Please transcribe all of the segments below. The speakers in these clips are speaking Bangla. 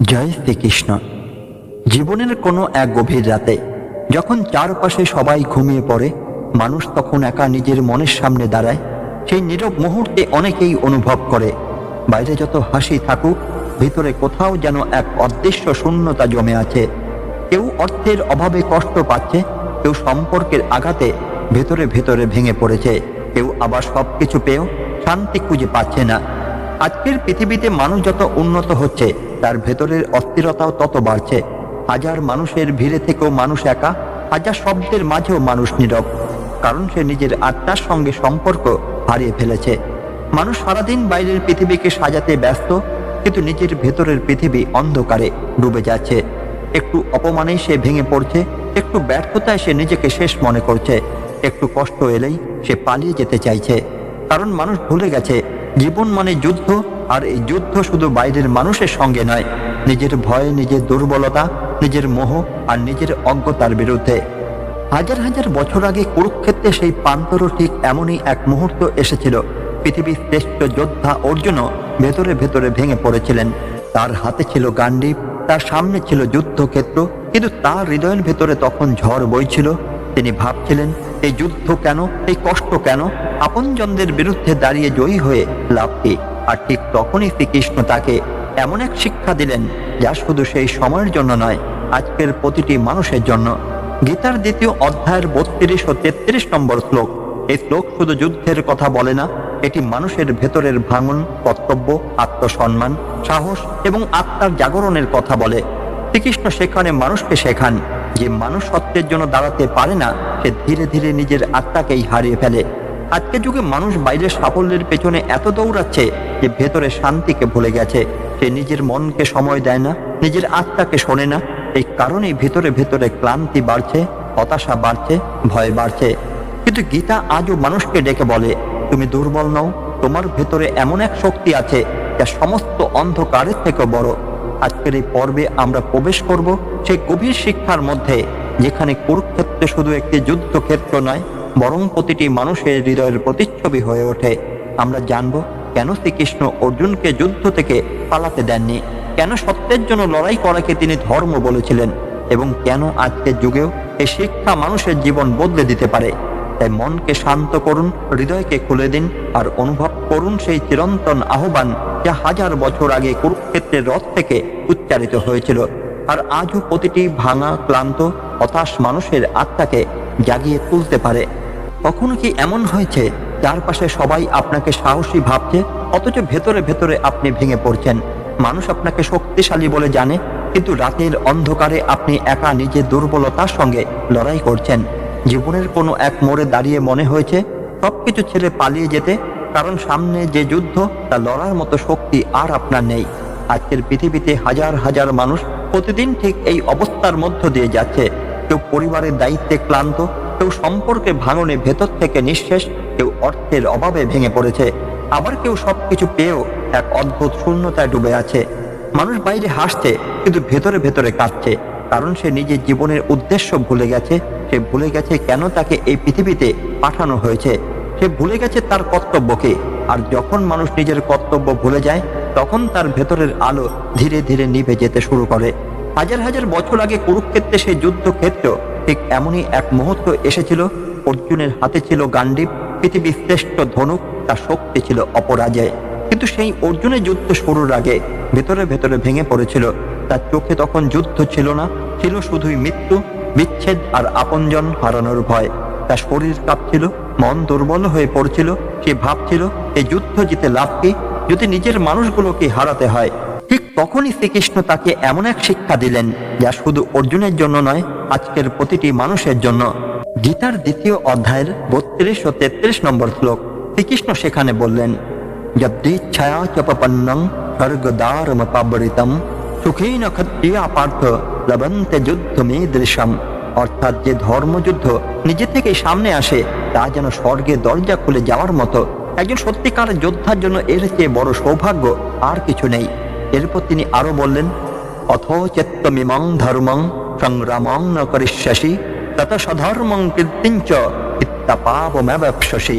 জয় শ্রীকৃষ্ণ। জীবনের কোনো এক গভীর রাতে যখন চারপাশে সবাই ঘুমিয়ে পড়ে, মানুষ তখন একা নিজের মনের সামনে দাঁড়ায়। সেই নীরব মুহূর্তে অনেকেই অনুভব করে, বাইরে যত হাসি থাকুক, ভিতরে কোথাও যেন এক অদৃশ্য শূন্যতা জমে আছে। কেউ অর্থের অভাবে কষ্ট পাচ্ছে, কেউ সম্পর্কের আঘাতে ভেতরে ভেতরে ভেঙে পড়েছে, কেউ আবার সব কিছু পেয়েও শান্তি খুঁজে পাচ্ছে না। আজকের পৃথিবীতে মানুষ যত উন্নত হচ্ছে, তার ভেতরের অস্থিরতাও তত বাড়ছে। হাজার মানুষের ভিড়ে থেকেও মানুষ একা, হাজার শব্দের মাঝেও মানুষ নীরব, কারণ সে নিজের আত্মার সঙ্গে সম্পর্ক হারিয়ে ফেলেছে। মানুষ সারাদিন বাইরের পৃথিবীকে সাজাতে ব্যস্ত, কিন্তু নিজের ভেতরের পৃথিবী অন্ধকারে ডুবে যাচ্ছে। একটু অপমানেই সে ভেঙে পড়ছে, একটু ব্যর্থতায় সে নিজেকে শেষ মনে করছে, একটু কষ্ট এলেই সে পালিয়ে যেতে চাইছে। কারণ মানুষ ভুলে গেছে, জীবন মানে যুদ্ধ, আর এই যুদ্ধ শুধু বাইরের মানুষের সঙ্গে নয়, নিজের ভয়, নিজের দুর্বলতা, নিজের মোহ আর নিজের অজ্ঞতার বিরুদ্ধে। হাজার হাজার বছর আগে কুরুক্ষেত্রে সেই প্রান্তরও ঠিক এমনই এক মুহূর্ত এসেছিল। পৃথিবীর শ্রেষ্ঠ যোদ্ধা অর্জুনও ভেতরে ভেতরে ভেঙে পড়েছিলেন। তার হাতে ছিল গান্ডীব, তার সামনে ছিল যুদ্ধক্ষেত্র, কিন্তু তার হৃদয়ের ভেতরে তখন ঝড় বইছিল। তিনি ভাবছিলেন, এই যুদ্ধ কেন, এই কষ্ট কেন, আপনজনদের বিরুদ্ধে দাঁড়িয়ে জয়ী হয়ে লাভ কি? আর ঠিক তখনই শ্রীকৃষ্ণ তাকে এমন এক শিক্ষা দিলেন, যা শুধু সেই সময়ের জন্য নয়, আজকের প্রতিটি মানুষের জন্য। গীতার দ্বিতীয় অধ্যায়ের 32 ও 33 নম্বর শ্লোক। এই শ্লোক শুধু যুদ্ধের কথা বলে না, এটি মানুষের ভেতরের ভাঙন, কর্তব্য, আত্মসম্মান, সাহস এবং আত্মার জাগরণের কথা বলে। শ্রীকৃষ্ণ সেখানে মানুষকে শেখান যে মানুষ সত্যের জন্য দাঁড়াতে পারে না, সে ধীরে ধীরে নিজের আত্মাকেই হারিয়ে ফেলে। আজকের যুগে মানুষ বাইরের সাফল্যের পেছনে এত দৌড়াচ্ছে যে ভেতরে শান্তিকে ভুলে গেছে। সে নিজের মনকে সময় দেয় না, নিজের আত্মাকে শোনে না। এই কারণেই ভেতরে ভেতরে ক্লান্তি বাড়ছে, হতাশা বাড়ছে, ভয় বাড়ছে। কিন্তু গীতা আজও মানুষকে ডেকে বলে, তুমি দুর্বল নও, তোমার ভেতরে এমন এক শক্তি আছে যা সমস্ত অন্ধকারের থেকে বড়। আজকের এই পর্বে আমরা প্রবেশ করব সেই গভীর শিক্ষার মধ্যে, যেখানে কুরুক্ষেত্র শুধু একটি যুদ্ধক্ষেত্র নয়, বরং প্রতিটি মানুষের হৃদয়ের প্রতিচ্ছবি হয়ে ওঠে। আমরা জানব কেন শ্রীকৃষ্ণ অর্জুনকে যুদ্ধ থেকে পালাতে দেননি, কেন সত্যের জন্য লড়াই করাকে তিনি ধর্ম বলেছিলেন, এবং কেন আজকের যুগেও এই শিক্ষা মানুষের জীবন বদলে দিতে পারে। তাই মনকে শান্ত করুন, হৃদয়কে খুলে দিন, আর অনুভব করুন সেই চিরন্তন আহ্বান যা হাজার বছর আগে কুরুক্ষেত্রের রথ থেকে উচ্চারিত হয়েছিল, আর আজও প্রতিটি ভাঙা, ক্লান্ত, হতাশ মানুষের আত্মাকে জাগিয়ে তুলতে পারে। কখনো কি এমন হয়েছে চারপাশে সবাই আপনাকে সাহসী ভাবছে, অথচ ভেতরে ভেতরে আপনি ভেঙে পড়ছেন? মানুষ আপনাকে শক্তিশালী বলে জানে, কিন্তু রাতের অন্ধকারে আপনি একা নিজের দুর্বলতার সঙ্গে লড়াই করছেন। জীবনের কোনো এক মোড়ে দাঁড়িয়ে মনে হয়েছে সবকিছু ছেড়ে পালিয়ে যেতে, কারণ সামনে যে যুদ্ধ, তা লড়ার মতো শক্তি আর আপনার নেই। আজকের পৃথিবীতে হাজার হাজার মানুষ প্রতিদিন ঠিক এই অবস্থার মধ্য দিয়ে যাচ্ছে। কেউ পরিবারের দায়িত্বে ক্লান্ত, কেউ সম্পর্কে ভাঙনে ভেতর থেকে নিঃশেষ, কেউ অর্থের অভাবে ভেঙে পড়েছে, আবার কেউ সবকিছু পেয়েও এক অদ্ভুত শূন্যতায় ডুবে আছে। মানুষ বাইরে হাসছে, কিন্তু ভেতরে ভেতরে কাঁদছে, কারণ সে নিজের জীবনের উদ্দেশ্য ভুলে গেছে। সে ভুলে গেছে কেন তাকে এই পৃথিবীতে পাঠানো হয়েছে। সে ভুলে গেছে তার কর্তব্যকে। আর যখন মানুষ নিজের কর্তব্য ভুলে যায়, তখন তার ভেতরের আলো ধীরে ধীরে নিভে যেতে শুরু করে। হাজার হাজার বছর আগে কুরুক্ষেত্রে সেই যুদ্ধক্ষেত্র ঠিক এমনই এক মুহূর্ত এসেছিল। অর্জুনের হাতে ছিল গান্ডীব, পৃথিবীর শ্রেষ্ঠ ধনুক, তার শক্তি ছিল অপরাজয়। কিন্তু সেই অর্জুনের যুদ্ধ শুরুর আগে ভেতরে ভেতরে ভেঙে পড়েছিল। তার চোখে তখন যুদ্ধ ছিল না, ছিল শুধুই মৃত্যু, বিচ্ছেদ আর আপনজন হারানোর ভয়। তার শরীর কাঁপছিল, মন দুর্বল হয়ে পড়ছিল। সে ভাবছিল, এই যুদ্ধ জিতে লাভ কি যদি নিজের মানুষগুলোকে হারাতে হয়। ঠিক তখনই শ্রীকৃষ্ণ তাকে এমন এক শিক্ষা দিলেন, যা শুধু অর্জুনের জন্য নয়, আজকের প্রতিটি মানুষের জন্য। গীতার দ্বিতীয় অধ্যায়ের 32 ও 33 নম্বর শ্লোক। শ্রীকৃষ্ণ সেখানে বললেন, যদ্দিচ্ছায়া চপপন্নং স্বর্গদ্বারমপাবৃতম সুখেন ক্ষত্রিয়া পার্থ লবন্তে যুদ্ধমীদৃশম। অর্থাৎ যে ধর্মযুদ্ধ নিজে থেকেই সামনে আসে, তা যেন স্বর্গের দরজা খুলে যাওয়ার মতো। একজন সত্যিকার যোদ্ধার জন্য এর চেয়ে বড় সৌভাগ্য আর কিছু নেই। এরপর তিনি আরো বললেন, অথ চেত্তমিমং ধর্মং সংগ্রামং ন করিষ্যসি তত সধর্মং কীর্তিঞ্চ ইত্যাপাবমেবপ্স্যসি।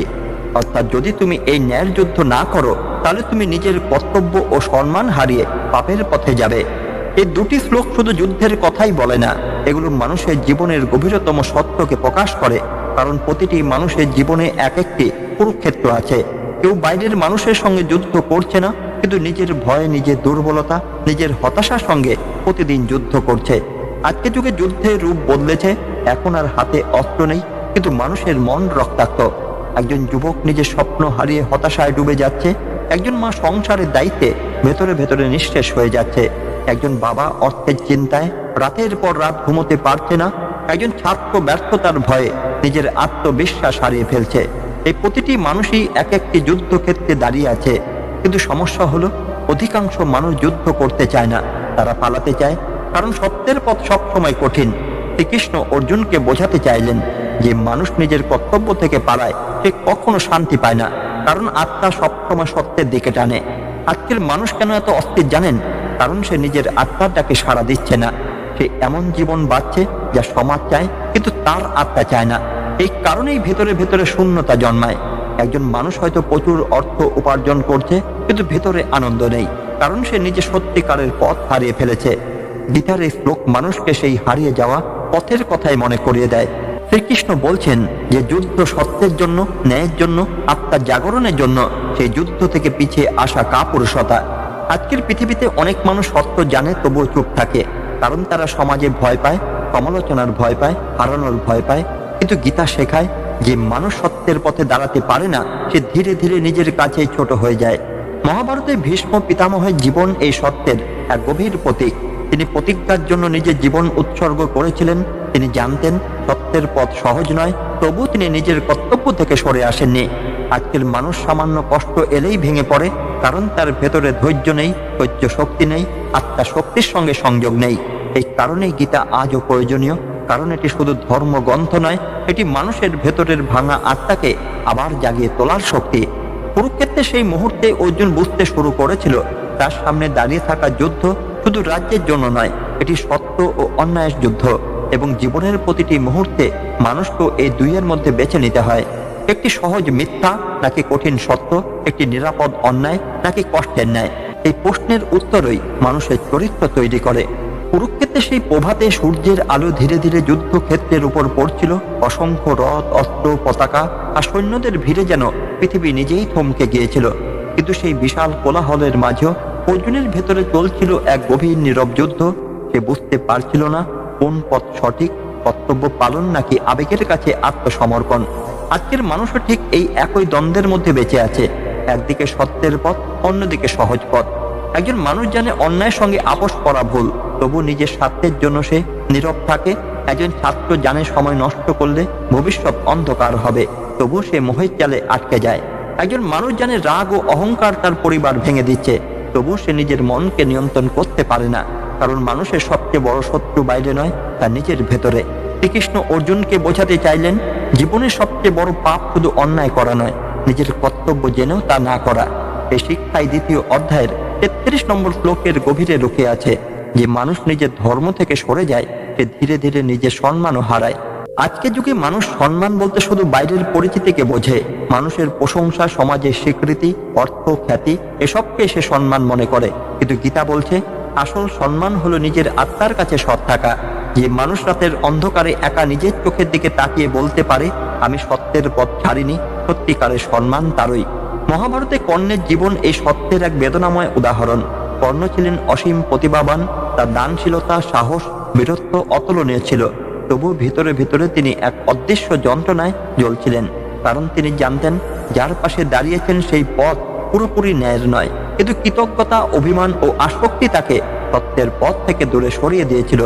অর্থাৎ যদি তুমি এই ন্যায়ের যুদ্ধ না করো, তাহলে তুমি নিজের কর্তব্য ও সম্মান হারিয়ে পাপের পথে যাবে। এই দুটি শ্লোক শুধু যুদ্ধের কথাই বলে না, এগুলো মানুষের জীবনের গভীরতম সত্যকে প্রকাশ করে। কারণ প্রতিটি মানুষের জীবনে এক একটি কুরুক্ষেত্র আছে। কেউ বাইরের মানুষের সঙ্গে যুদ্ধ করছে না, কিন্তু নিজের ভয়ে, নিজের দুর্বলতা, নিজের হতাশার সঙ্গে প্রতিদিন যুদ্ধ করছে। আজকের যুগে যুদ্ধের রূপ বদলেছে। এখন আর হাতে অস্ত্র নেই, কিন্তু মানুষের মন রক্তাক্ত। একজন যুবক নিজের স্বপ্ন হারিয়ে হতাশায় ডুবে যাচ্ছে। একজন মা সংসারের দায়িত্বে ভেতরে ভেতরে নিঃশেষ হয়ে যাচ্ছে। একজন বাবা অর্থের চিন্তায় রাতের পর রাত ঘুমোতে পারছে না। একজন ছাত্র ব্যর্থতার ভয়ে নিজের আত্মবিশ্বাস হারিয়ে ফেলছে। এই প্রতিটি মানুষই এক একটি যুদ্ধক্ষেত্রে দাঁড়িয়ে আছে। কিন্তু সমস্যা হলো, অধিকাংশ মানুষ যুদ্ধ করতে চায় না, তারা পালাতে চায়। কারণ সত্যের পথ সবসময় কঠিন। শ্রীকৃষ্ণ অর্জুনকে বোঝাতে চাইলেন যে মানুষ নিজের কর্তব্য থেকে পালায়, সে কখনো শান্তি পায় না। কারণ আত্মা সবসময় সত্যের দিকে টানে। আজকের মানুষ কেন এত অস্থির জানেন? কারণ সে নিজের আত্মার ডাকে সাড়া দিচ্ছে না। সে এমন জীবন বাঁচছে যা সমাজ চায়, কিন্তু তার আত্মা চায় না। এই কারণেই ভেতরে ভেতরে শূন্যতা জন্মায়। একজন মানুষ হয়তো প্রচুর অর্থ উপার্জন করছে, কিন্তু ভেতরে আনন্দ নেই, কারণ সে নিজে সত্যিকারের পথ হারিয়ে ফেলেছে। গীতার এই শ্লোক মানুষকে সেই হারিয়ে যাওয়া পথের কথাই মনে করিয়ে দেয়। শ্রীকৃষ্ণ বলছেন যে যুদ্ধ সত্যের জন্য, ন্যায়ের জন্য, আত্মার জাগরণের জন্য। সেই যুদ্ধ থেকে পিছিয়ে আসা কাপুরুষতা। আজকের পৃথিবীতে অনেক মানুষ সত্য জানে তবুও চুপ থাকে, কারণ তারা সমাজে ভয় পায়, সমালোচনার ভয় পায়, হারানোর ভয় পায়। কিন্তু গীতা শেখায় যে মানুষ সত্যের পথে দাঁড়াতে পারে না, সে ধীরে ধীরে নিজের কাছেই ছোট হয়ে যায়। মহাভারতে ভীষ্ম পিতামহের জীবন এই সত্যের এক গভীর প্রতীক। তিনি প্রতিজ্ঞার জন্য নিজের জীবন উৎসর্গ করেছিলেন। তিনি জানতেন সত্যের পথ সহজ নয়, তবু তিনি নিজের কর্তব্য থেকে সরে আসেননি। আজকের মানুষ সামান্য কষ্ট এলেই ভেঙে পড়ে, কারণ তার ভেতরে ধৈর্য নেই, ধৈর্য শক্তি নেই, আত্মা শক্তির সঙ্গে সংযোগ নেই। এই কারণেই গীতা আজও প্রয়োজনীয়। কারণ এটি শুধু ধর্মগ্রন্থ নয়, এটি মানুষের ভেতরের ভাঙা আত্মাকে আবার জাগিয়ে তোলার শক্তি। কুরুক্ষেত্রে সেই মুহূর্তে অর্জুন বুঝতে শুরু করেছিল, তার সামনে দাঁড়িয়ে থাকা যুদ্ধ শুধু রাজ্যের জন্য নয়, এটি সত্য ও অন্যায়ের যুদ্ধ। এবং জীবনের প্রতিটি মুহূর্তে মানুষকে এই দুইয়ের মধ্যে বেছে নিতে হয়। একটি সহজ মিথ্যা নাকি কঠিন সত্য, একটি নিরাপদ অন্যায় নাকি কষ্টের ন্যায়। এই প্রশ্নের উত্তরই মানুষের চরিত্র তৈরি করে। কুরুক্ষেত্রে সেই প্রভাতে সূর্যের আলো ধীরে ধীরে যুদ্ধক্ষেত্রের উপর পড়ছিল। অসংখ্য রথ, অস্ত্র, পতাকা আর সৈন্যদের ভিড়ে যেন পৃথিবী নিজেই থমকে গিয়েছিল। কিন্তু সেই বিশাল কোলাহলের মাঝেও অর্জুনের ভেতরে চলছিল এক গভীর নীরব যুদ্ধ। সে বুঝতে পারছিল না কোন পথ সঠিক, কর্তব্য পালন নাকি আবেগের কাছে আত্মসমর্পণ। আজকের মানুষও ঠিক এই একই দ্বন্দ্বের মধ্যে বেঁচে আছে। একদিকে সত্যের পথ, অন্যদিকে সহজ পথ। একজন মানুষ জানে অন্যায়ের সঙ্গে আপোষ করা ভুল, তবু নিজের স্বার্থের জন্য সে নীরব থাকে। একজন ছাত্র জানে সময় নষ্ট করলে ভবিষ্যৎ অন্ধকার হবে, তবু সে মোহের জালে আটকে যায়। একজন মানুষ জানে রাগ ও অহংকার তার পরিবার ভেঙে দিচ্ছে, তবু সে নিজের মনকে নিয়ন্ত্রণ করতে পারে না। কারণ মানুষের সবচেয়ে বড় শত্রু বাইরে নয়, তার নিজের ভেতরে। শ্রীকৃষ্ণ অর্জুনকে বোঝাতে চাইলেন, জীবনের সবচেয়ে বড় পাপ শুধু অন্যায় করা নয়, নিজের কর্তব্য জেনেও তা না করা। এই শিক্ষায় দ্বিতীয় অধ্যায়ের 33 নম্বর শ্লোকের গভীরে লুকিয়ে আছে যে মানুষ নিজের ধর্ম থেকে সরে যায়, সে ধীরে ধীরে নিজের সম্মানও হারায়। আজকের যুগে মানুষ সম্মান বলতে শুধু বাইরের পরিচিতিকে বোঝে। মানুষের প্রশংসা, সমাজের স্বীকৃতি, অর্থ, খ্যাতি এসবকে সে সম্মান মনে করে। কিন্তু গীতা বলছে আসল সম্মান হলো নিজের আত্মার কাছে সৎ থাকা। যে মানুষ রাতের অন্ধকারে একা নিজের চোখের দিকে তাকিয়ে বলতে পারে আমি সত্যের পথ ছাড়িনি, সত্যিকারের সম্মান তারই। মহাভারতে কর্ণের জীবন এই সত্যের এক বেদনাময় উদাহরণ। কর্ণ ছিলেন অসীম প্রতিভাবান, তার দানশীলতা, সাহস, বীরত্ব অতুলনীয় ছিল। তবু ভিতরে ভিতরে তিনি এক অদৃশ্য যন্ত্রণায় জ্বলছিলেন। কারণ তিনি জানতেন যার পাশে দাঁড়িয়েছেন সেই পথ পুরোপুরি ন্যায়ের নয়। কিন্তু কৃতজ্ঞতা, অভিমান ও আসক্তি তাকে সত্যের পথ থেকে দূরে সরিয়ে দিয়েছিল।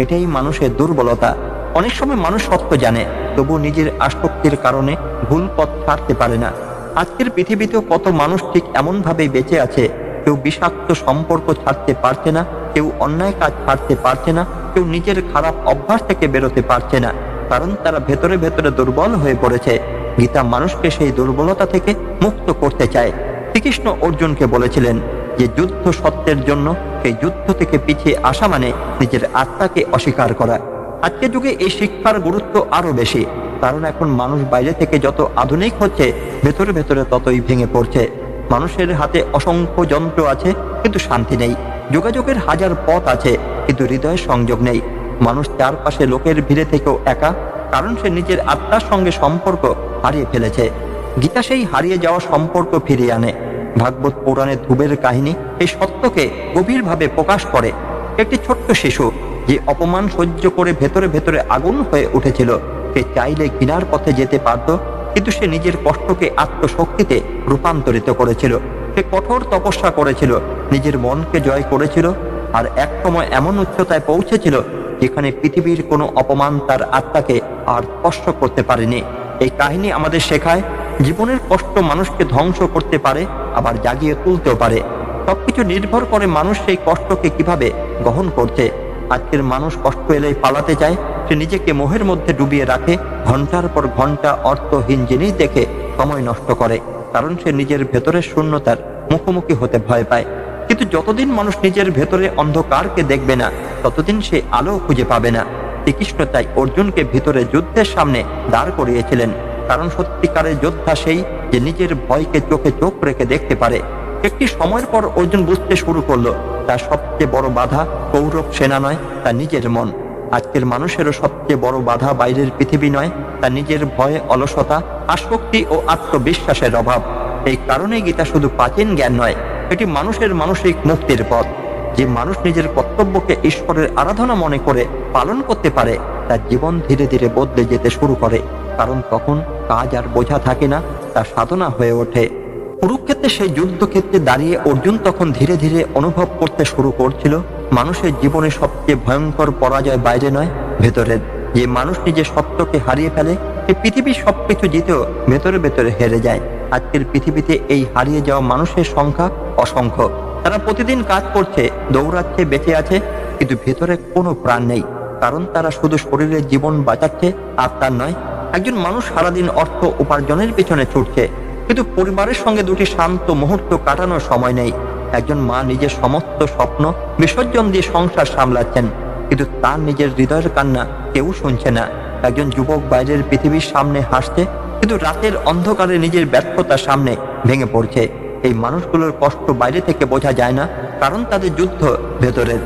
এটাই মানুষের দুর্বলতা। অনেক সময় মানুষ সত্য জানে, তবু নিজের আসক্তির কারণে ভুল পথ ছাড়তে পারে না। আজকের পৃথিবীতেও কত মানুষ ঠিক এমন ভাবেই বেঁচে আছে। কেউ বিষাক্ত সম্পর্ক ছাড়তে পারছে না, কেউ অন্যায় কাজ ছাড়তে পারছে না, কেউ নিজের খারাপ অভ্যাস থেকে বেরোতে পারছে না, কারণ তারা ভেতরে ভেতরে দুর্বল হয়ে পড়েছে। গীতা মানুষকে সেই দুর্বলতা থেকে মুক্ত করতে চায়। শ্রীকৃষ্ণ অর্জুনকে বলেছিলেন যে যুদ্ধ সত্যের জন্য, সেই যুদ্ধ থেকে পিছিয়ে আসা মানে নিজের আত্মাকে অস্বীকার করা। আজকের যুগে এই শিক্ষার গুরুত্ব আরো বেশি, কারণ এখন মানুষ বাইরে থেকে যত আধুনিক হচ্ছে, ভেতরে ভেতরে ততই ভেঙে পড়ছে। মানুষের হাতে অসংখ্য যন্ত্র আছে, কিন্তু শান্তি নেই। যোগাযোগের হাজার পথ আছে, কিন্তু হৃদয়ের সংযোগ নেই। মানুষ চারপাশে লোকের ভিড়ে থেকেও একা, কারণ সে নিজের আত্মার সঙ্গে সম্পর্ক হারিয়ে ফেলেছে। গীতা সেই হারিয়ে যাওয়া সম্পর্ক ফিরিয়ে আনে। ভাগবত পুরাণে ধ্রুবের কাহিনী এই সত্যকে গভীরভাবে প্রকাশ করে। একটি ছোট্ট শিশু যে অপমান সহ্য করে ভেতরে ভেতরে আগুন হয়ে উঠেছিল, সে চাইলে ঘৃণার পথে যেতে পারত, কিন্তু সে নিজের কষ্টকে আত্মশক্তিতে রূপান্তরিত করেছিল। সে কঠোর তপস্যা করেছিল, নিজের মনকে জয় করেছিল, আর এক সময় এমন উচ্চতায় পৌঁছেছিল যেখানে পৃথিবীর কোনো অপমান তার আত্মাকে আর স্পর্শ করতে পারেনি। এই কাহিনী আমাদের শেখায়, জীবনের কষ্ট মানুষকে ধ্বংস করতে পারে, আবার জাগিয়ে তুলতেও পারে। সবকিছু নির্ভর করে মানুষ সেই কষ্টকে কিভাবে গ্রহণ করছে। আজকের মানুষ কষ্ট এলেই পালাতে চায়, সে নিজেকে মোহের মধ্যে ডুবিয়ে রাখে, ঘন্টার পর ঘন্টা অর্থহীন জিনিস দেখে সময় নষ্ট করে, কারণ সে নিজের ভেতরের শূন্যতার মুখোমুখি হতে ভয় পায়। কিন্তু যতদিন মানুষ নিজের ভেতরে অন্ধকারকে দেখবে না, ততদিন সে আলো খুঁজে পাবে না। শ্রীকৃষ্ণ তাই অর্জুনকে ভিতরে যুদ্ধের সামনে দাঁড় করিয়েছিলেন, কারণ সত্যিকারের যোদ্ধা সেই যে নিজের ভয়কে চোখে চোখ রেখে দেখতে পারে। একটি সময়ের পর অর্জুন বুঝতে শুরু করলো, তার সবচেয়ে বড় বাধা কৌরব সেনা নয়, তার নিজের মন। আজকের মানুষেরও সবচেয়ে বড় বাধা বাইরের পৃথিবী নয়, তার নিজের ভয়ে, অলসতা, আসক্তি ও আত্মবিশ্বাসের অভাব। এই কারণে গীতা শুধু প্রাচীন জ্ঞান নয়, এটি মানুষের মানসিক মুক্তির পথ। যে মানুষ নিজের কর্তব্যকে ঈশ্বরের আরাধনা মনে করে পালন করতে পারে, তার জীবন ধীরে ধীরে বদলে যেতে শুরু করে, কারণ তখন কাজ আর বোঝা থাকে না, তা সাধনা হয়ে ওঠে। কুরুক্ষেত্রে সেই যুদ্ধক্ষেত্রে দাঁড়িয়ে অর্জুন তখন ধীরে ধীরে অনুভব করতে শুরু করছিল, মানুষের জীবনে সবচেয়ে ভয়ঙ্কর পরাজয় বাইরে নয়, ভেতরের। যে মানুষ নিজের সত্যকে হারিয়ে ফেলে, সে পৃথিবীর সবকিছু জিতেও ভেতরে ভেতরে হেরে যায়। আজকের পৃথিবীতে এই হারিয়ে যাওয়া মানুষের সংখ্যা অসংখ্য। তারা প্রতিদিন কাজ করছে, দৌড়াচ্ছে, বেঁচে আছে, কিন্তু ভেতরে কোনো প্রাণ নেই, কারণ তারা শুধু শরীরের জীবন বাঁচাচ্ছে, আত্মার নয়। একজন মানুষ সারাদিন অর্থ উপার্জনের পিছনে ছুটছে, কিন্তু পরিবারের সঙ্গে দুটি শান্ত মুহূর্ত কাটানোর সময় নেই। একজন মা নিজের সমস্ত স্বপ্ন বিসর্জন দিয়ে সংসার সামলাচ্ছেন, কিন্তু তার নিজের হৃদয়ের কান্না কেউ শুনছে না। একজন যুবক বাইরের পৃথিবীর সামনে হাসছে, কিন্তু রাতের অন্ধকারে নিজের ব্যর্থতার সামনে ভেঙে পড়ছে। এই মানুষগুলোর কষ্ট বাইরে থেকে বোঝা যায় না, কারণ তাদের যুদ্ধ ভেতরের।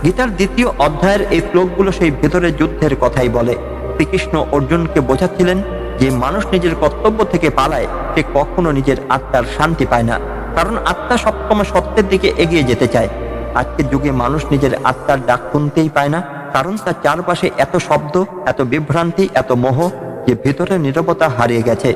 গীতার দ্বিতীয় অধ্যায়ের এই শ্লোকগুলো সেই ভেতরের যুদ্ধের কথাই বলে। শ্রীকৃষ্ণ অর্জুনকে বোঝাচ্ছিলেন যে মানুষ নিজের কর্তব্য থেকে পালায়, সে কখনো নিজের আত্মার শান্তি পায় না, কারণ আত্মা সবসময় সত্যের দিকে এগিয়ে যেতে চায়। আজকের যুগে মানুষ নিজের আত্মার ডাক শুনতেই পায় না, কারণ তার চারপাশে এত শব্দ, এত বিভ্রান্তি, এত মোহ, যে ভেতরে নীরবতা হারিয়ে গেছে।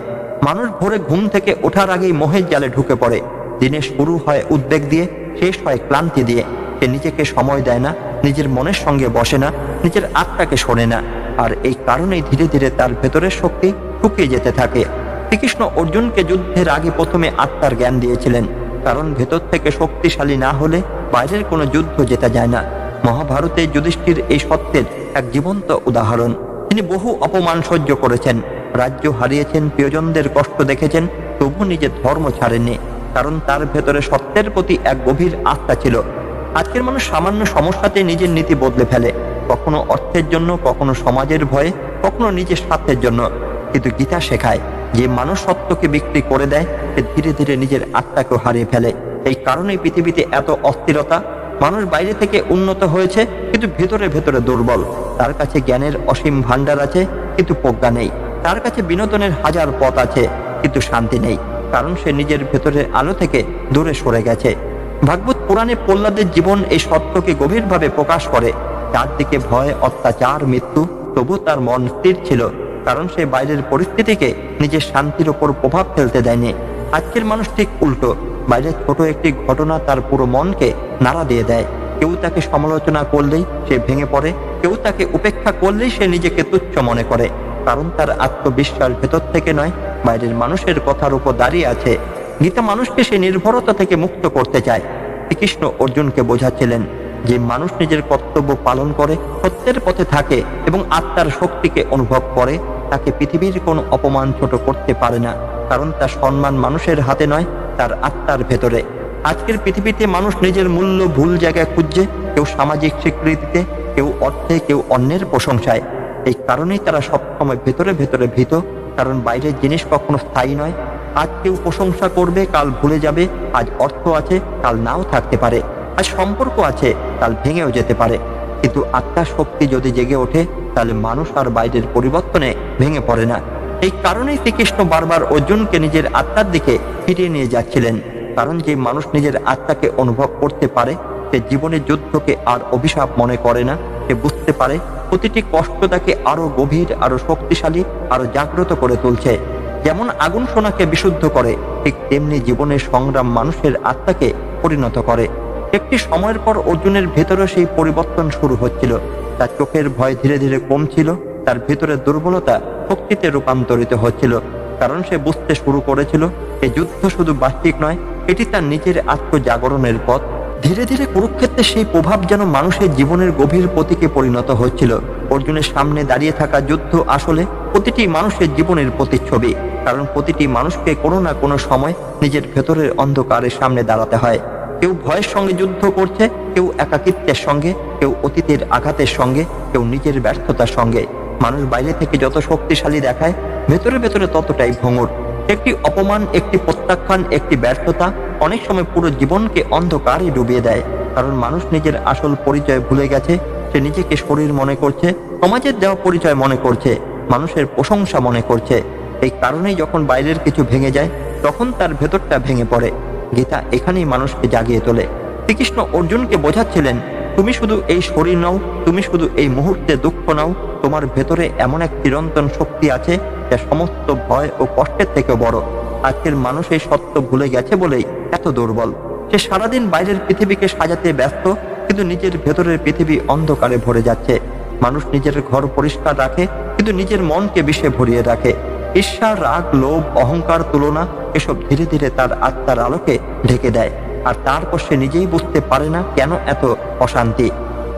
মানুষ ভোরে ঘুম থেকে ওঠার আগেই মোহের জালে ঢুকে পড়ে। দিনে শুরু হয় উদ্বেগ দিয়ে, শেষ হয় ক্লান্তি দিয়ে। সে নিজেকে সময় দেয় না, নিজের মনের সঙ্গে বসে না, নিজের আত্মাকে শোনে না, আর এই কারণেই ধীরে ধীরে তার ভেতরের শক্তি শুকিয়ে যেতে থাকে। শ্রীকৃষ্ণ অর্জুনকে যুদ্ধের আগে প্রথমে আত্মার জ্ঞান দিয়েছিলেন, কারণ ভেতর থেকে শক্তিশালী না হলে বাইরের কোনো যুদ্ধ জেতা যায় না। মহাভারতে যুধিষ্ঠির এই সত্যের এক জীবন্ত উদাহরণ। তিনি বহু অপমান সহ্য করেছেন, রাজ্য হারিয়েছেন, প্রিয়জনদের কষ্ট দেখেছেন, তবু নিজের ধর্ম ছাড়েননি, কারণ তার ভেতরে সত্যের প্রতি এক গভীর আস্থা ছিল। আজকের মানুষ সামান্য সমস্যাতে নিজের নীতি বদলে ফেলে, কখনো অর্থের জন্য, কখনো সমাজের ভয়ে, কখনো নিজের স্বার্থের জন্য। কিন্তু গীতা শেখায় যে মানুষ সত্যকে বিক্রি করে দেয়, সে ধীরে ধীরে নিজের আত্মাকেও হারিয়ে ফেলে। এই কারণেই পৃথিবীতে এত অস্থিরতা। মানুষ বাইরে থেকে উন্নত হয়েছে, কিন্তু ভেতরে ভেতরে দুর্বল। তার কাছে জ্ঞানের অসীম ভাণ্ডার আছে, কিন্তু প্রজ্ঞা নেই। তার কাছে বিনোদনের হাজার পথ আছে, কিন্তু শান্তি নেই, কারণ সে নিজের ভেতরের আলো থেকে দূরে সরে গেছে। ভাগবত পুরাণে প্রহ্লাদের জীবন এই সত্যকে গভীরভাবে প্রকাশ করে। চারদিকে ভয়, অত্যাচার, মৃত্যু, তবু তার মন স্থির ছিল, কারণ সে বাইরের পরিস্থিতিকে নিজের শান্তির ওপর প্রভাব ফেলতে দেয়নি। আজকের মানুষ ঠিক উল্টো, বাইরের ছোট একটি ঘটনা তার পুরো মনকে নাড়া দিয়ে দেয়। কেউ তাকে সমালোচনা করলেই সে ভেঙে পড়ে, কেউ তাকে উপেক্ষা করলেই সে নিজেকে তুচ্ছ মনে করে, কারণ তার আত্মবিশ্বাস ভেতর থেকে নয়, বাইরের মানুষের কথার উপর দাঁড়িয়ে আছে। গীতা মানুষকে সে নির্ভরতা থেকে মুক্ত করতে চায়। শ্রীকৃষ্ণ অর্জুনকে বোঝাচ্ছিলেন যে মানুষ নিজের কর্তব্য পালন করে, সত্যের পথে থাকে এবং আত্মার শক্তিকে অনুভব করে, তাকে পৃথিবীর কোনো অপমান ছোট করতে পারে না, কারণ তার সম্মান মানুষের হাতে নয়, তার আত্মার ভেতরে। আজকের পৃথিবীতে মানুষ নিজের মূল্য ভুল জায়গায় খুঁজছে, কেউ সামাজিক স্বীকৃতিতে, কেউ অর্থে, কেউ অন্যের প্রশংসায়। এই কারণেই তারা সবসময় ভেতরে ভেতরে ভীত, কারণ বাইরের জিনিস কখনো স্থায়ী নয়। আজ কেউ প্রশংসা করবে, কাল ভুলে যাবে। আজ অর্থ আছে, কাল নাও থাকতে পারে। আজ সম্পর্ক আছে, কাল ভেঙেও যেতে পারে, কিন্তু আত্মার শক্তি যদি জেগে ওঠে তাহলে মানুষ আর বাইরের পরিবর্তনে ভেঙে পড়ে না। এই কারণেই শ্রীকৃষ্ণ বারবার অর্জুনকে নিজের আত্মার দিকে ফিরিয়ে নিয়ে যাচ্ছিলেন। কারণ যে মানুষ নিজের আত্মাকে অনুভব করতে পারে সে জীবনের যুদ্ধকে আর অভিশাপ মনে করে না। সে বুঝতে পারে প্রতিটি কষ্ট তাকে আরো গভীর, আরো শক্তিশালী, আরো জাগ্রত করে তুলছে। যেমন আগুন সোনাকে বিশুদ্ধ করে, ঠিক তেমনি জীবনের সংগ্রাম মানুষের আত্মাকে পরিণত করে। একটি সময়ের পর অর্জুনের ভেতরে সেই পরিবর্তন শুরু হচ্ছিল। তার চোখের ভয় ধীরে ধীরে কমছিল, তার ভেতরের দুর্বলতা শক্তিতে রূপান্তরিত হচ্ছিল। কারণ সে বুঝতে শুরু করেছিল এই যুদ্ধ শুধু বাহ্যিক নয়, এটি তার নিজের আত্মজাগরণের পথ। ধীরে ধীরে কুরুক্ষেত্রে সেই প্রভাব যেন মানুষের জীবনের গভীর প্রতীকে পরিণত হচ্ছিল। অর্জুনের সামনে দাঁড়িয়ে থাকা যুদ্ধ আসলে প্রতিটি মানুষের জীবনের প্রতিচ্ছবি। কারণ প্রতিটি মানুষকে কোনো না কোনো সময় নিজের ভেতরের অন্ধকারের সামনে দাঁড়াতে হয়। কেউ ভয়ের সঙ্গে যুদ্ধ করছে, কেউ একাকিত্বের সঙ্গে, কেউ অতীতের আঘাতের সঙ্গে, কেউ নিজের ব্যর্থতার সঙ্গে। মানুষ বাইরে থেকে যত শক্তিশালী দেখায়, ভেতরে ভেতরে ততটাই ভঙ্গুর। একটি অপমান, একটি প্রত্যাখ্যান, একটি ব্যর্থতা অনেক সময় পুরো জীবনকে অন্ধকারে ডুবিয়ে দেয়। কারণ মানুষ নিজের আসল পরিচয় ভুলে গেছে। সে নিজেকে শরীর মনে করছে, সমাজের দেওয়া পরিচয় মনে করছে, মানুষের প্রশংসা মনে করছে। এই কারণেই যখন বাইরের কিছু ভেঙে যায় তখন তার ভেতরটা ভেঙে পড়ে। গীতা এখানেই মানুষকে জাগিয়ে তোলে। শ্রীকৃষ্ণ অর্জুনকে বোঝাচ্ছিলেন, তুমি শুধু এই শরীর নও, তুমি শুধু এই মুহূর্তে দুঃখ নাও, তোমার ভেতরে এমন এক চিরন্তন শক্তি আছে যা সমস্ত ভয় ও কষ্টের থেকে বড়। আজকের মানুষ এই সত্য ভুলে গেছে বলেই এত দুর্বল। সে সারাদিন বাইরের পৃথিবীকে সাজাতে ব্যস্ত, কিন্তু নিজের ভেতরের পৃথিবী অন্ধকারে ভরে যাচ্ছে। মানুষ নিজের ঘর পরিষ্কার রাখে, কিন্তু নিজের মনকে বিষে ভরিয়ে রাখে। ঈর্ষা, রাগ, লোভ, অহংকার, তুলনা এসব ধীরে ধীরে তার আত্মার আলোকে ঢেকে দেয়। আর তারপর সে নিজেই বুঝতে পারে না কেন এত অশান্তি।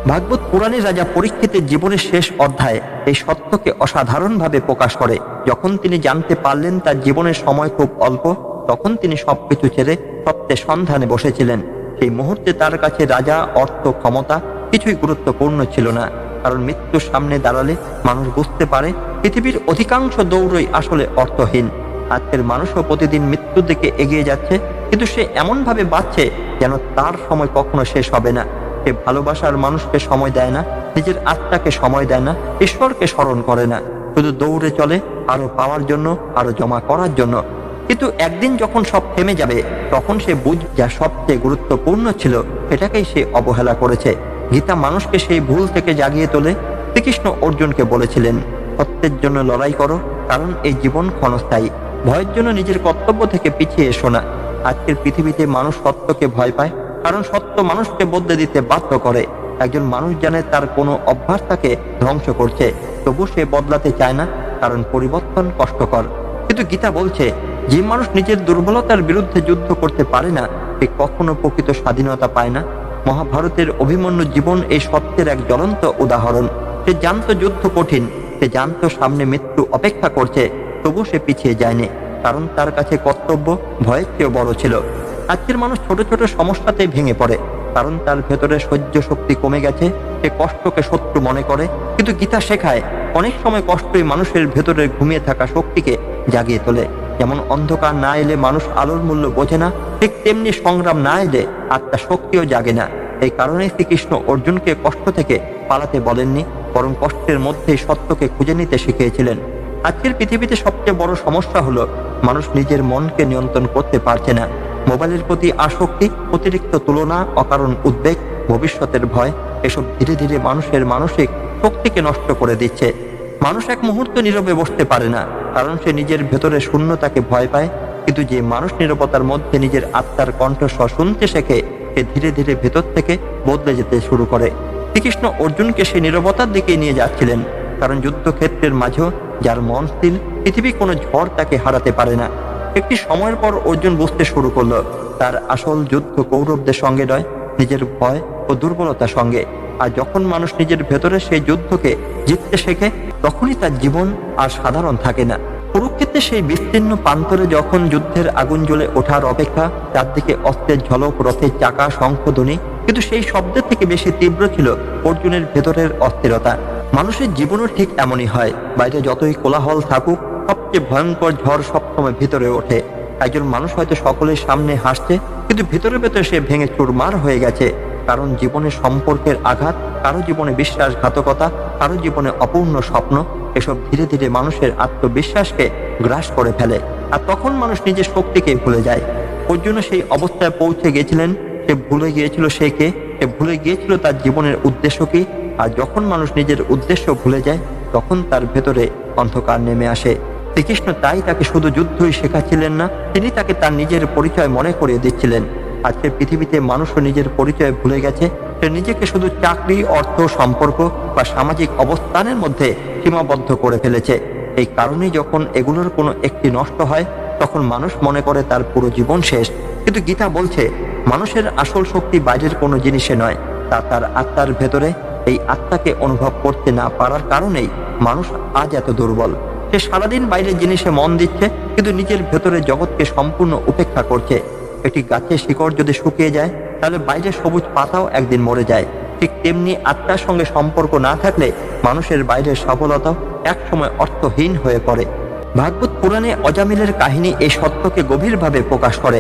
ভাগবত পুরাণের রাজা পরীক্ষিতের জীবনের শেষ অধ্যায় এই সত্যকে অসাধারণভাবে প্রকাশ করে। যখন তিনি জানতে পারলেন তার জীবনের সময় খুব অল্প, তখন তিনি সবকিছু ছেড়ে সত্যের সন্ধানে বসেছিলেন। সেই মুহূর্তে তার কাছে রাজা, অর্থ, ক্ষমতা কিছুই গুরুত্বপূর্ণ ছিল না। কারণ মৃত্যুর সামনে দাঁড়ালে মানুষ বুঝতে পারে পৃথিবীর অধিকাংশ দৌড়ই আসলে অর্থহীন। আজকের মানুষও প্রতিদিন মৃত্যুর দিকে এগিয়ে যাচ্ছে, কিন্তু সে এমনভাবে বাঁচছে যেন তার সময় কখনো শেষ হবে না। সে ভালোবাসার মানুষকে সময় দেয় না, নিজের আত্মাকে সময় দেয় না, ঈশ্বরকে স্মরণ করে না। শুধু দৌড়ে চলে আরো পাওয়ার জন্য, আরো জমা করার জন্য। কিন্তু একদিন যখন সব থেমে যাবে তখন সে যা সবচেয়ে গুরুত্বপূর্ণ ছিল সেটাকেই সে অবহেলা করেছে। গীতা মানুষকে সেই ভুল থেকে জাগিয়ে তোলে। শ্রীকৃষ্ণ অর্জুনকে বলেছিলেন, সত্যের জন্য লড়াই করো, কারণ এই জীবন ক্ষণস্থায়ী। ভয়ের জন্য নিজের কর্তব্য থেকে পিছিয়ে এসো না। আজকের পৃথিবীতে মানুষ সত্যকে ভয় পায়, কারণ সত্য মানুষকে বদলে দিতে বাধ্য করে। একজন মানুষ জানে তার কোনো অভ্যাস তাকে ধ্বংস করছে, তবু সে বদলাতে চায় না, কারণ পরিবর্তন কষ্টকর। কিন্তু গীতা বলছে, যে মানুষ নিজের দুর্বলতার বিরুদ্ধে যুদ্ধ করতে পারে না সে কখনো প্রকৃত স্বাধীনতা পায় না। মহাভারতের অভিমন্যু জীবন এই সত্যের এক জ্বলন্ত উদাহরণ। সে জানতো যুদ্ধ কঠিন, সে জানতো সামনে মৃত্যু অপেক্ষা করছে, তবু সে পিছিয়ে যায়নি, কারণ তার কাছে কর্তব্য ভয়ের চেয়েও বড় ছিল। আজকের মানুষ ছোট ছোট সমস্যাতে ভেঙে পড়ে, কারণ তার ভেতরে সহ্য শক্তি কমে গেছে। সে কষ্টকে শত্রু মনে করে, কিন্তু গীতা শেখায় অনেক সময় কষ্টই মানুষের ভেতরে ঘুমিয়ে থাকা শক্তিকে জাগিয়ে তোলে। যেমন অন্ধকার না এলে মানুষ আলোর মূল্য বোঝে না, ঠিক তেমনি সংগ্রাম না এলে আত্মার শক্তিও জাগে না। এই কারণে শ্রীকৃষ্ণ অর্জুনকে কষ্ট থেকে পালাতে বলেননি, বরং কষ্টের মধ্যেই সত্যকে খুঁজে নিতে শিখিয়েছিলেন। আজকের পৃথিবীতে সবচেয়ে বড় সমস্যা হলো মানুষ নিজের মনকে নিয়ন্ত্রণ করতে পারছে না। মোবাইলের প্রতি আসক্তি, অতিরিক্ত তুলনা, অকারণ উদ্বেগ, ভবিষ্যতের ভয় এসব ধীরে ধীরে মানুষের মানসিক শক্তিকে নষ্ট করে দিচ্ছে। মানুষ এক মুহূর্ত নীরবে বসতে পারে না, কারণ সে নিজের ভেতরে শূন্যতাকে ভয় পায়। কিন্তু যে মানুষ নীরবতার মধ্যে নিজের আত্মার কণ্ঠস্বর শুনতে শেখে সে ধীরে ধীরে ভেতর থেকে বদলে যেতে শুরু করে। শ্রীকৃষ্ণ অর্জুনকে সে নীরবতার দিকে নিয়ে যাচ্ছিলেন, কারণ যুদ্ধক্ষেত্রের মাঝেও যার মন স্থির, পৃথিবী কোনো ঝড় তাকে হারাতে পারে না। একটি সময়ের পর অর্জুন বুঝতে শুরু করলো তার আসল যুদ্ধ কৌরবদের সঙ্গে নয়, নিজের ভয় ও দুর্বলতার সঙ্গে। আর যখন মানুষ নিজের ভেতরে সেই যুদ্ধকে জিততে শেখে তখনই তার জীবন আর সাধারণ থাকে না। কুরুক্ষেত্রে সেই বিস্তীর্ণ প্রান্তরে যখন যুদ্ধের আগুন জ্বলে ওঠার অপেক্ষা, চারদিকে অস্ত্রের ঝলক, রথের চাকা, শঙ্খধ্বনি, কিন্তু সেই শব্দের থেকে বেশি তীব্র ছিল অর্জুনের ভেতরের অস্থিরতা। মানুষের জীবনও ঠিক এমনই হয়, বাইরে যতই কোলাহল থাকুক সবচেয়ে ভয়ঙ্কর ঝড় সবসময় ভিতরে ওঠে। একজন মানুষ হয়তো সকলের সামনে হাসছে, কিন্তু ভিতরে ভেতরে সে ভেঙে চুরমার হয়ে গেছে। কারণ জীবনে সম্পর্কের আঘাত, কারো জীবনে বিশ্বাসঘাতকতা, কারো জীবনে অপূর্ণ স্বপ্ন, এসব ধীরে ধীরে মানুষের আত্মবিশ্বাসকে গ্রাস করে ফেলে। আর তখন মানুষ নিজের শক্তিকে ভুলে যায়। অর্জুন সেই অবস্থায় পৌঁছে গিয়েছিলেন। সে ভুলে গিয়েছিল সে কে, সে ভুলে গিয়েছিল তার জীবনের উদ্দেশ্য কি। আর যখন মানুষ নিজের উদ্দেশ্য ভুলে যায়, তখন তার ভেতরে অন্ধকার নেমে আসে। শ্রীকৃষ্ণ তাই তাকে শুধু যুদ্ধই শেখাচ্ছিলেন না, তিনি তাকে তার নিজের পরিচয় মনে করিয়ে দিচ্ছিলেন। আজকের পৃথিবীতে মানুষও নিজের পরিচয় ভুলে গেছে। সে নিজেকে শুধু চাকরি, অর্থ, সম্পর্ক বা সামাজিক অবস্থানের মধ্যে সীমাবদ্ধ করে ফেলেছে। এই কারণেই যখন এগুলোর কোনো একটি নষ্ট হয়, তখন মানুষ মনে করে তার পুরো জীবন শেষ। কিন্তু গীতা বলছে, মানুষের আসল শক্তি বাইরের কোনো জিনিসে নয়, তা তার আত্মার ভেতরে। এই আত্মাকে অনুভব করতে না পারার কারণেই মানুষ আজ এত দুর্বল। সে সারাদিন বাইরের জিনিসে মন দিচ্ছে, কিন্তু নিজের ভেতরে জগৎকে সম্পূর্ণ উপেক্ষা করছে। একটি গাছের শিকড় যদি শুকিয়ে যায়, তাহলে বাইরের সবুজ পাতাও একদিন মরে যায়। ঠিক তেমনি আত্মার সঙ্গে সম্পর্ক না থাকলে মানুষের বাইরের সফলতাও একসময় অর্থহীন হয়ে পড়ে। ভাগবত পুরাণে অজামিলের কাহিনী এই সত্যকে গভীরভাবে প্রকাশ করে।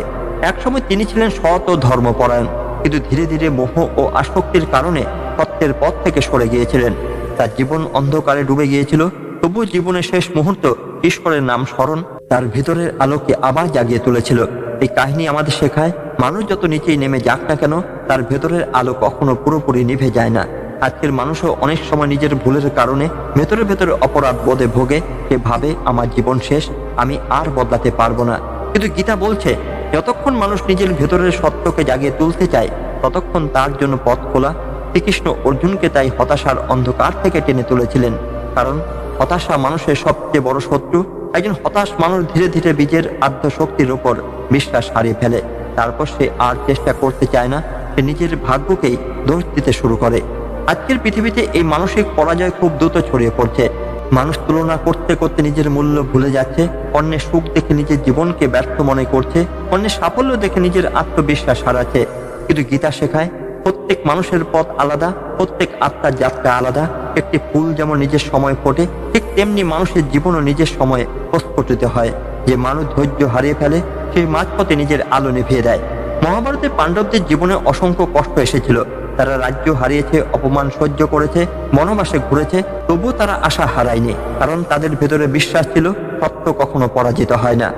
একসময় তিনি ছিলেন সৎ ও ধর্মপরায়ণ, কিন্তু ধীরে ধীরে মোহ ও আসক্তির কারণে সত্যের পথ থেকে সরে গিয়েছিলেন। তার জীবন অন্ধকারে ডুবে গিয়েছিল। তবুও জীবনের শেষ মুহূর্ত ঈশ্বরের নাম স্মরণ তার ভিতরের আলোকে আবার জাগিয়ে তুলেছিল। এই কাহিনী আমাদের শেখায়, মানুষ যত নিচেই নেমে যাক না কেন, তার ভেতরের আলো কখনো পুরোপুরি নিভে যায় না। আজকের মানুষও অনেক সময় নিজের ভুলের কারণে ভেতরে ভেতরে অপরাধ বোধে ভোগে। সে ভাবে, আমার জীবন শেষ, আমি আর বদলাতে পারবো না। কিন্তু গীতা বলছে, যতক্ষণ মানুষ নিজের ভেতরের সত্যকে জাগিয়ে তুলতে চায়, ততক্ষণ তার জন্য পথ খোলা। শ্রীকৃষ্ণ অর্জুনকে তাই হতাশার অন্ধকার থেকে টেনে তুলেছিলেন, কারণ হতাশা মানুষের সবচেয়ে বড় শত্রু। একজন হতাশ মানুষ ধীরে ধীরে বীজের আদ্য শক্তির উপর বিশ্বাস হারিয়ে ফেলে। তারপর সে আর চেষ্টা করতে চায় না, সে নিজের ভাগ্যকেই দোষ দিতে শুরু করে। আজকের পৃথিবীতে এই মানসিক পরাজয় খুব দ্রুত ছড়িয়ে পড়ছে। মানুষ তুলনা করতে করতে নিজের মূল্য ভুলে যাচ্ছে, অন্যের সুখ দেখে নিজের জীবনকে ব্যর্থ মনে করছে, অন্যের সাফল্য দেখে নিজের আত্মবিশ্বাস হারাচ্ছে। কিন্তু গীতা শেখায়, প্রত্যেক মানুষের পথ আলাদা, প্রত্যেক আত্মার যাত্রা আলাদা। একটি ফুল যেমন নিজের সময় ফোটে, ঠিক তেমনি মানুষের জীবনও নিজের সময়ে প্রস্ফুটিত হয়। যে মানুষ ধৈর্য হারিয়ে ফেলে, সেই মাঝপথে নিজের আলো নিভিয়ে দেয়। মহাভারতে পাণ্ডবদের জীবনে অসংখ্য কষ্ট এসেছিল। তারা রাজ্য হারিয়েছে, অপমান সহ্য করেছে, বনবাসে ঘুরেছে, তবুও তারা আশা হারায়নি, কারণ তাদের ভেতরে বিশ্বাস ছিল সত্য কখনো পরাজিত হয় না।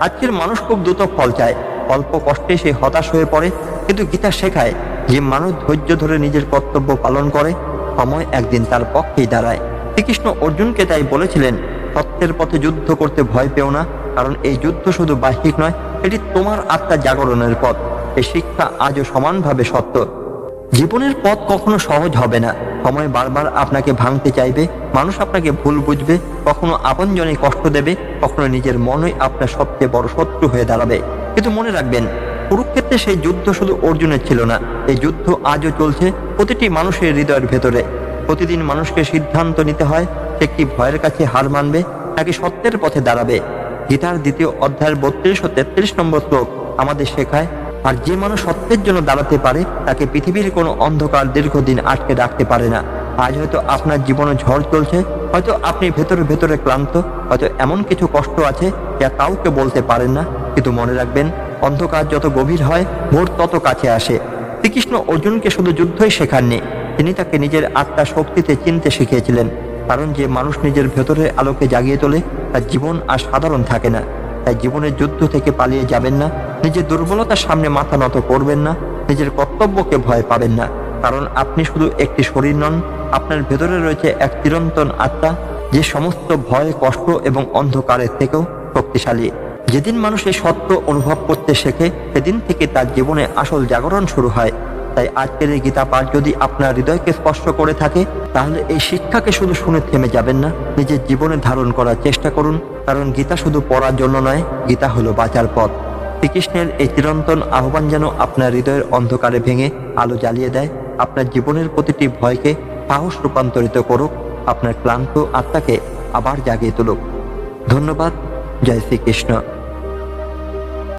আজকের মানুষ খুব দ্রুত ফল চায়, অল্প কষ্টে সে হতাশ হয়ে পড়ে। কিন্তু গীতা শেখায়, যে মানুষ ধৈর্য ধরে নিজের কর্তব্য পালন করে, সময় একদিন তার পক্ষেই দাঁড়ায়। শ্রীকৃষ্ণ অর্জুনকে তাই বলেছিলেন, সত্যের পথে যুদ্ধ করতে ভয় পেও না, কারণ এই যুদ্ধ শুধু বাহ্যিক নয়, এটি তোমার আত্মার জাগরণের পথ। এই শিক্ষা আজও সমানভাবে সত্য। জীবনের পথ কখনো সহজ হবে না। সময় বারবার আপনাকে ভাঙতে চাইবে, মানুষ আপনাকে ভুল বুঝবে, কখনো আপনজনে কষ্ট দেবে, কখনো নিজের মনই আপনার সবচেয়ে বড় শত্রু হয়ে দাঁড়াবে। কিন্তু মনে রাখবেন, কুরুক্ষেত্রে সেই যুদ্ধ শুধু অর্জুনের ছিল না, এই যুদ্ধ আজও চলছে প্রতিটি মানুষের হৃদয়ের ভেতরে। প্রতিদিন মানুষকে সিদ্ধান্ত নিতে হয়, সে কি ভয়ের কাছে হার মানবে নাকি সত্যের পথে দাঁড়াবে। গীতার 2য় অধ্যায়ের 32 ও 33 নম্বর শ্লোক আমাদের শেখায়, আর যে মানুষ সত্যের জন্য দাঁড়াতে পারে, তাকে পৃথিবীর কোনো অন্ধকার দীর্ঘদিন আটকে রাখতে পারে না। আজ হয়তো আপনার জীবনে ঝড় চলছে, হয়তো আপনি ভেতরে ভেতরে ক্লান্ত, হয়তো এমন কিছু কষ্ট আছে যা কাউকে বলতে পারেন না। কিন্তু মনে রাখবেন, অন্ধকার যত গভীর হয়, ভোর তত কাছে আসে। শ্রীকৃষ্ণ অর্জুনকে শুধু যুদ্ধই শেখাননি, তিনি তাকে নিজের আত্মার শক্তিতে চিনতে শিখিয়েছিলেন। কারণ যে মানুষ নিজের ভেতরের আলোকে জাগিয়ে তোলে, তার জীবন আর সাধারণ থাকে না। তাই জীবনের যুদ্ধ থেকে পালিয়ে যাবেন না, নিজের দুর্বলতার সামনে মাথা নত করবেন না, নিজের কর্তব্যকে ভয় পাবেন না। কারণ আপনি শুধু একটি শরীর নন, আপনার ভেতরে রয়েছে এক চিরন্তন আত্মা, যে সমস্ত ভয়, কষ্ট এবং অন্ধকারের থেকেও শক্তিশালী। যেদিন মানুষ এই সত্য অনুভব করতে শেখে, সেদিন থেকে তার জীবনে আসল জাগরণ শুরু হয়। তাই আজকের এই গীতা পাঠ যদি আপনার হৃদয়কে স্পর্শ করে থাকে, তাহলে এই শিক্ষাকে শুধু শুনে থেমে যাবেন না, নিজের জীবনে ধারণ করার চেষ্টা করুন। কারণ গীতা শুধু পড়ার জন্য নয়, গীতা হলো বাঁচার পথ। শ্রীকৃষ্ণের এই চিরন্তন আহ্বান যেন আপনার হৃদয়ের অন্ধকারে ভেঙে আলো জ্বালিয়ে দেয়, আপনার জীবনের প্রতিটি ভয়কে সাহস রূপান্তরিত করুক, আপনার ক্লান্ত আত্মাকে আবার জাগিয়ে তুলুক। ধন্যবাদ। জয় শ্রীকৃষ্ণ।